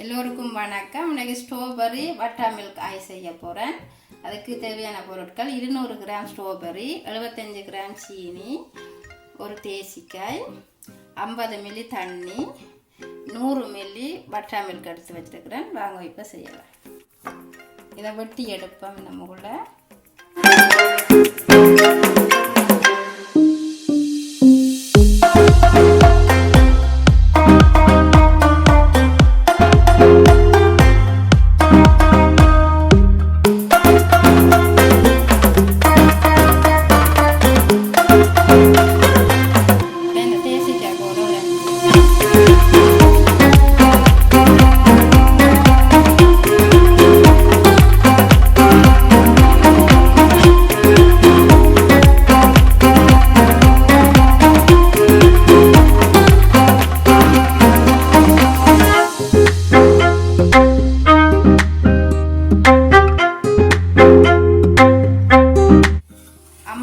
எல்லோருக்கும் வணக்கம். இன்னைக்கு ஸ்ட்ராபெரி பட்டர்மில்க் ஐஸ் செய்ய போகிறேன். அதுக்கு தேவையான பொருட்கள் 200 கிராம் ஸ்ட்ராபெரி, 75 கிராம் சீனி, ஒரு தேசிக்காய், 50 மில்லி தண்ணி, 100 மில்லி பட்டர்மில்க் எடுத்து வச்சுருக்கிறேன். வாங்க இப்போ செய்யலாம். இதை வெட்டி எடுப்போம். நம்மக்குள்ள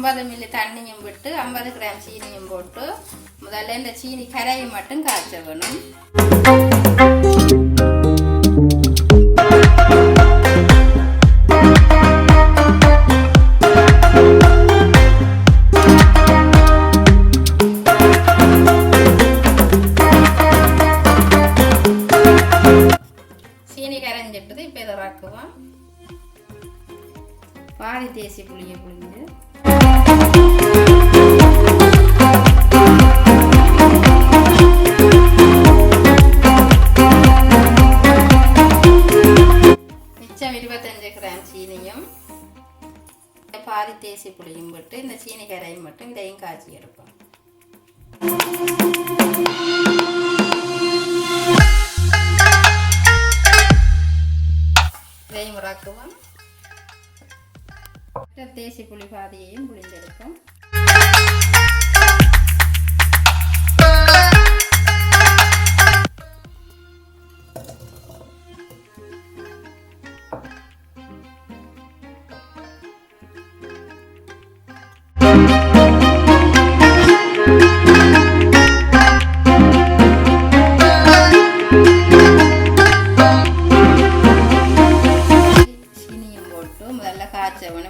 50 மில்லி தண்ணியும் விட்டு 50 கிராம் சீனியும் போட்டு முதல்ல இந்த சீனி கரையை மட்டும் காய்ச்ச வேணும். சீனி கரைஞ்சிட்டது. இப்போ இதை இறக்குவோம். பாதி தேசி புளியை புளிஞ்சு மிச்சம் 25 கிராம் சீனியும் பாதி தேசி புளியும் விட்டு இந்த சீனி கரையும் மட்டும் இதையும் காய்ச்சி எடுப்போம். இதையும் உராக்குவோம். தேசி புளி பாதியையும் புளிஞ்செடுப்போம்.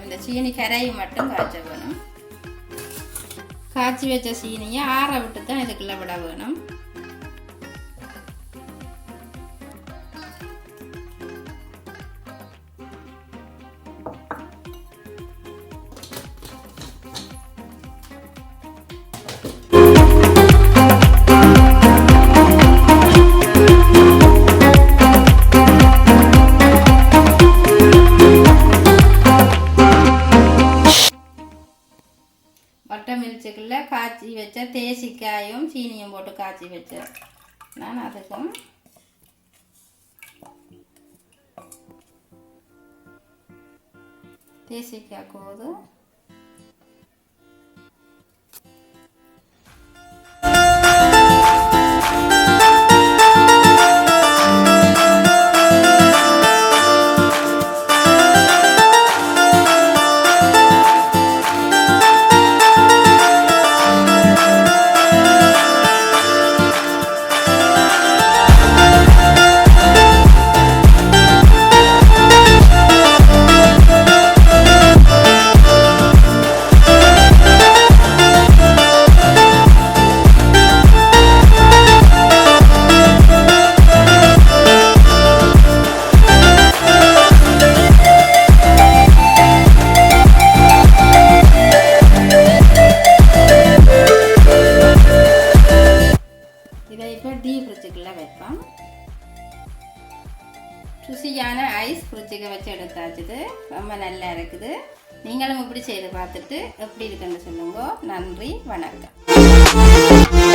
இந்த சீனி கரையை மட்டும் காய்ச்ச வேணும். காய்ச்சி வச்ச சீனியை ஆற விட்டு தான் இதுக்குள்ள விட வேணும். பட்டர்மில்க்குள்ள காய்ச்சி வச்ச தேசிக்காயும் சீனியும் போட்டு காய்ச்சி வச்சேன். நான் அதுக்கும் தேசிக்காய் கோது வைப்போம். ருசியான ஐஸ் ஃப்ரிட்ஜுக்கு வச்சு எடுத்தாச்சுது. ரொம்ப நல்லா இருக்குது. நீங்களும் இப்படி செய்து பார்த்துட்டு எப்படி இருக்குன்னு சொல்லுங்க. நன்றி, வணக்கம்.